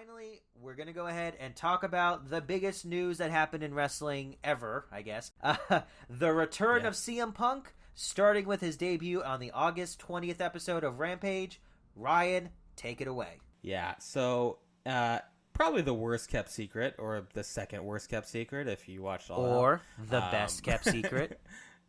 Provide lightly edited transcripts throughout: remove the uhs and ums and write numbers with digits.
finally, we're going to go ahead and talk about the biggest news that happened in wrestling ever, I guess. The return of CM Punk, starting with his debut on the August 20th episode of Rampage. Ryan, take it away. Yeah, so probably the worst kept secret, or the second worst kept secret if you watched all Or the best kept secret.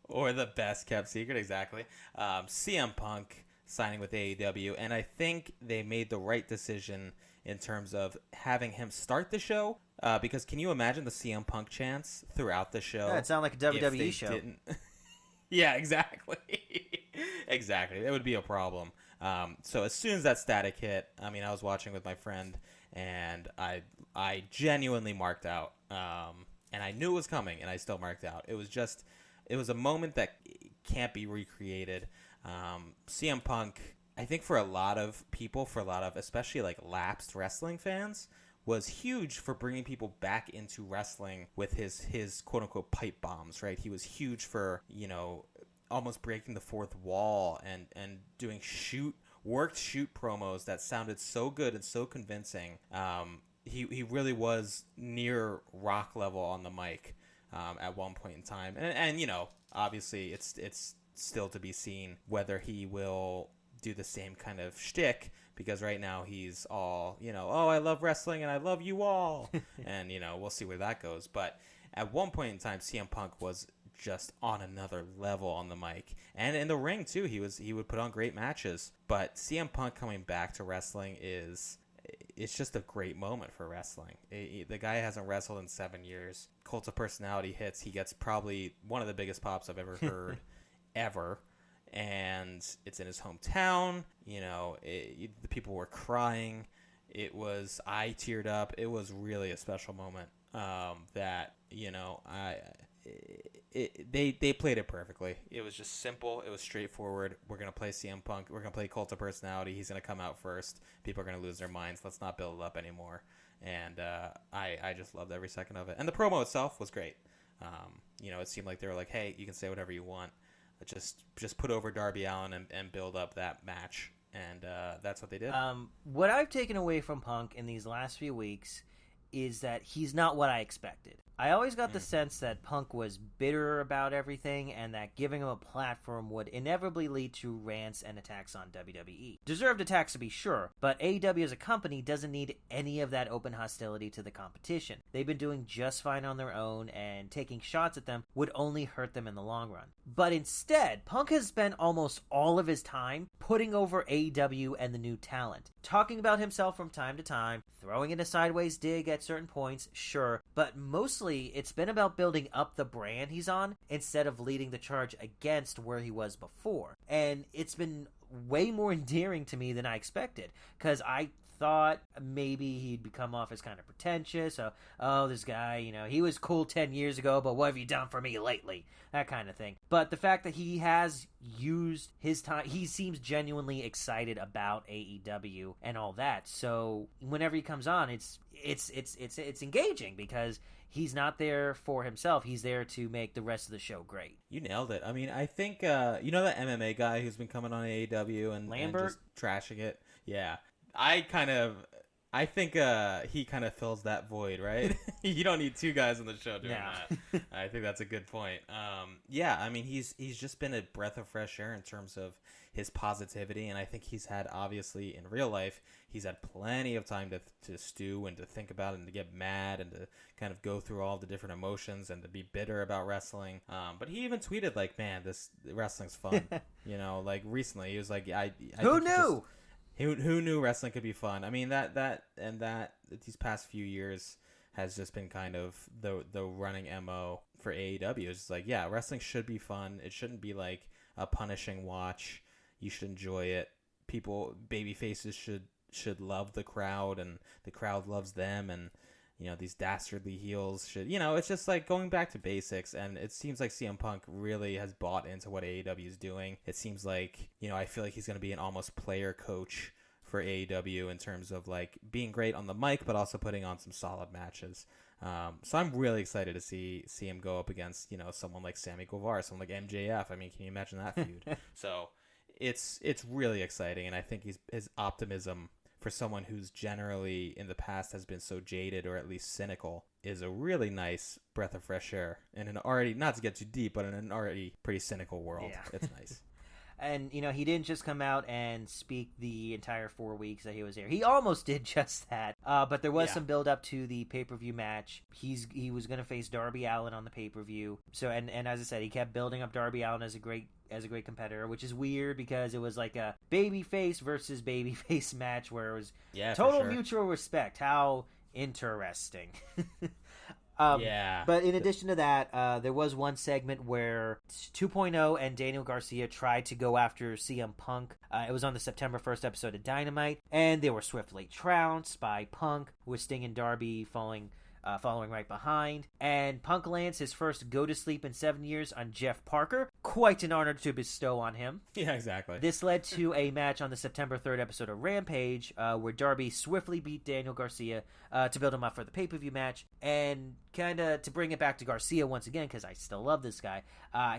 Or the best kept secret, exactly. CM Punk signing with AEW, and I think they made the right decision in terms of having him start the show, because can you imagine the CM Punk chants throughout the show? Yeah, it sounded like a WWE show. Yeah, exactly. Exactly. That would be a problem. So as soon as that static hit, I mean, I was watching with my friend, and I genuinely marked out. And I knew it was coming, and I still marked out. It was a moment that can't be recreated. CM Punk, I think for a lot of people, especially like lapsed wrestling fans, was huge for bringing people back into wrestling with his quote-unquote pipe bombs, right? He was huge for, almost breaking the fourth wall and doing worked shoot promos that sounded so good and so convincing. He really was near rock level on the mic at one point in time. And obviously it's still to be seen whether he will do the same kind of shtick, because right now he's all, oh, I love wrestling and I love you all. And, we'll see where that goes. But at one point in time, CM Punk was just on another level on the mic. And in the ring, too, he would put on great matches. But CM Punk coming back to wrestling it's just a great moment for wrestling. The guy hasn't wrestled in 7 years. Cult of Personality hits. He gets probably one of the biggest pops I've ever heard, ever. And it's in his hometown. The people were crying. I teared up. It was really a special moment. They played it perfectly. It was just simple. It was straightforward. We're gonna play CM Punk. We're gonna play Cult of Personality. He's gonna come out first. People are gonna lose their minds. Let's not build it up anymore. And I just loved every second of it. And the promo itself was great. It seemed like they were like, hey, you can say whatever you want. Just put over Darby Allin and build up that match. And that's what they did. What I've taken away from Punk in these last few weeks is that he's not what I expected. I always got the sense that Punk was bitter about everything, and that giving him a platform would inevitably lead to rants and attacks on WWE. Deserved attacks to be sure, but AEW as a company doesn't need any of that open hostility to the competition. They've been doing just fine on their own, and taking shots at them would only hurt them in the long run. But instead, Punk has spent almost all of his time putting over AEW and the new talent, talking about himself from time to time, throwing in a sideways dig at certain points, sure, but mostly it's been about building up the brand he's on instead of leading the charge against where he was before. And it's been way more endearing to me than I expected, because I thought maybe he'd become off as kind of pretentious. This guy, he was cool 10 years ago, but what have you done for me lately? That kind of thing. But the fact that he has used his time, he seems genuinely excited about AEW and all that. So whenever he comes on, it's engaging, because he's not there for himself. He's there to make the rest of the show great. You nailed it. I mean, I think that MMA guy who's been coming on AEW and just trashing it. Yeah. I think he kind of fills that void, right? You don't need two guys on the show doing that. I think that's a good point. I mean, he's just been a breath of fresh air in terms of his positivity, and I think he's had, obviously, in real life, he's had plenty of time to stew and to think about it and to get mad and to kind of go through all the different emotions and to be bitter about wrestling. But he even tweeted, like, man, this wrestling's fun. Like, recently, he was like, Who knew? Who knew wrestling could be fun? I mean, that these past few years has just been kind of the running MO for AEW. It's just like, yeah, wrestling should be fun. It shouldn't be like a punishing watch. You should enjoy it. Baby faces should love the crowd, and the crowd loves them, and these dastardly heels should, it's just like going back to basics. And it seems like CM Punk really has bought into what AEW is doing. It seems like, I feel like he's going to be an almost player coach for AEW in terms of like being great on the mic, but also putting on some solid matches. So I'm really excited to see him go up against, someone like Sammy Guevara, someone like MJF. I mean, can you imagine that feud? So it's really exciting. And I think his optimism for someone who's generally in the past has been so jaded or at least cynical, is a really nice breath of fresh air in an already, not to get too deep, but in an already pretty cynical world. Yeah. It's nice. And, he didn't just come out and speak the entire 4 weeks that he was here. He almost did just that. But there was some build up to the pay-per-view match. He was going to face Darby Allin on the pay-per-view. So, and as I said, he kept building up Darby Allin as a great competitor, which is weird because it was like a babyface versus babyface match where it was total mutual respect. How interesting. But in addition to that, there was one segment where 2.0 and Daniel Garcia tried to go after CM Punk. It was on the September 1st episode of Dynamite, and they were swiftly trounced by Punk, with Sting and Darby following right behind. And Punk lands his first go to sleep in 7 years on Jeff Parker. Quite an honor to bestow on him. Yeah, exactly. This led to a match on the September 3rd episode of Rampage, where Darby swiftly beat Daniel Garcia to build him up for the pay-per-view match. And kind of to bring it back to Garcia once again, because I still love this guy,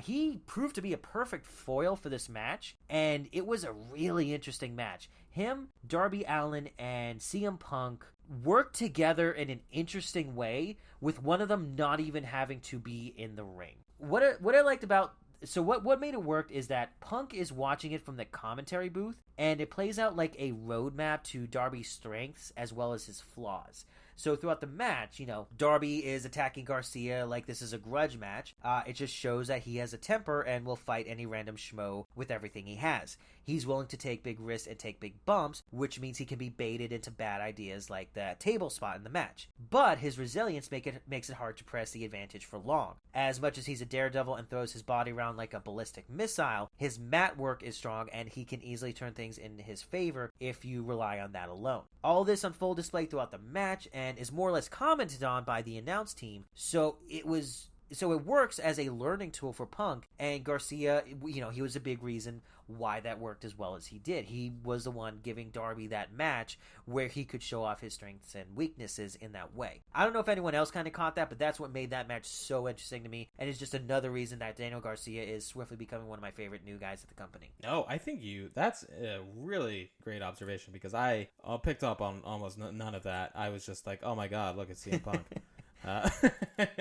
he proved to be a perfect foil for this match, and it was a really interesting match. Him, Darby Allin, and CM Punk worked together in an interesting way, with one of them not even having to be in the ring. What I liked about... So what made it work is that Punk is watching it from the commentary booth, and it plays out like a roadmap to Darby's strengths as well as his flaws. So throughout the match, Darby is attacking Garcia like this is a grudge match. It just shows that he has a temper and will fight any random schmo with everything he has. He's willing to take big risks and take big bumps, which means he can be baited into bad ideas like the table spot in the match. But his resilience makes it hard to press the advantage for long. As much as he's a daredevil and throws his body around like a ballistic missile, his mat work is strong and he can easily turn things in his favor if you rely on that alone. All this on full display throughout the match and is more or less commented on by the announce team. So it works as a learning tool for Punk, and Garcia, he was a big reason why that worked as well as he did. He was the one giving Darby that match where he could show off his strengths and weaknesses in that way. I don't know if anyone else kind of caught that, but that's what made that match so interesting to me, and it's just another reason that Daniel Garcia is swiftly becoming one of my favorite new guys at the company. No, I think that's a really great observation, because I picked up on almost none of that. I was just like, oh my god, look at CM Punk.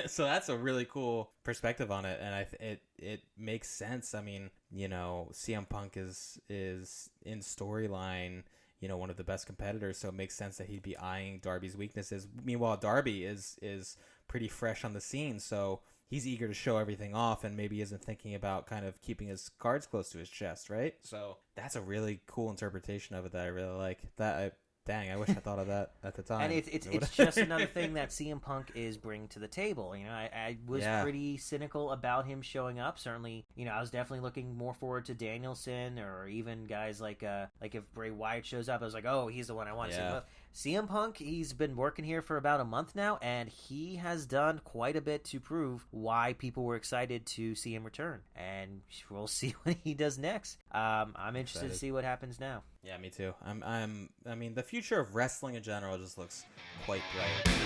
So that's a really cool perspective on it, and it makes sense. I mean, CM Punk is in storyline, one of the best competitors, so it makes sense that he'd be eyeing Darby's weaknesses. Meanwhile, Darby is pretty fresh on the scene, so he's eager to show everything off and maybe isn't thinking about kind of keeping his cards close to his chest, right? So that's a really cool interpretation of it that I really like. Dang, I wish I thought of that at the time. And it's just another thing that CM Punk is bringing to the table. I was pretty cynical about him showing up. Certainly, I was definitely looking more forward to Danielson or even guys like if Bray Wyatt shows up, I was like, oh, he's the one I want to see. CM Punk, he's been working here for about a month now, and he has done quite a bit to prove why people were excited to see him return. And we'll see what he does next. I'm interested to see what happens now. Yeah, me too. I mean, the future of wrestling in general just looks quite bright.